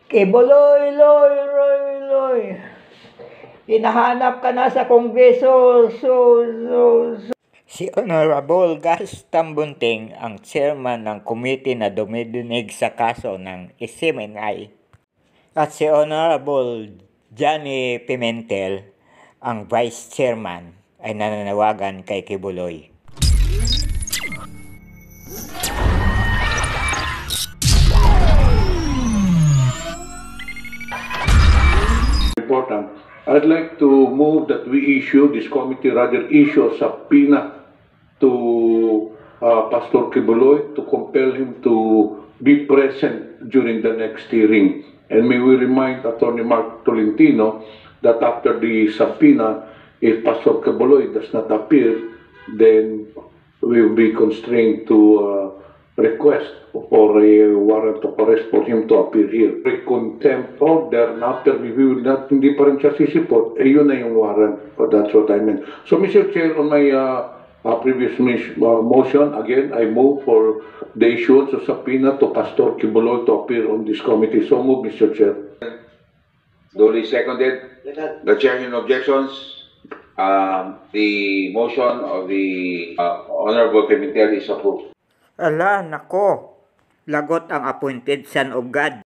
Kibuloy, loy, loy, loy. Hinahanap ka na sa Kongreso. Si Honorable Gas Tambunting ang chairman ng committee na dumidinig sa kaso ng SMNI. At si Honorable Johnny Pimentel, ang vice chairman, ay nananawagan kay Kibuloy. Important. I'd like to move that we issue, this committee rather issue a subpoena to Pastor Kibuloy to compel him to be present during the next hearing. And may we remind Attorney Mark Tolentino that after the subpoena, if Pastor Kibuloy does not appear, then we will be constrained to request for a warrant of arrest for him to appear here. Contempt order na after we will not, hindi pa rin siya sisipot, yun na yung warrant. That's what I meant. So Mr. Chair, on my previous motion, again, I move for the issuance of subpoena to Pastor Kibuloy to appear on this committee. So move, Mr. Chair. Duly seconded. The chair in objections. The motion of the Honorable Pimentel is approved. Ala, nako. Lagot ang appointed son of God.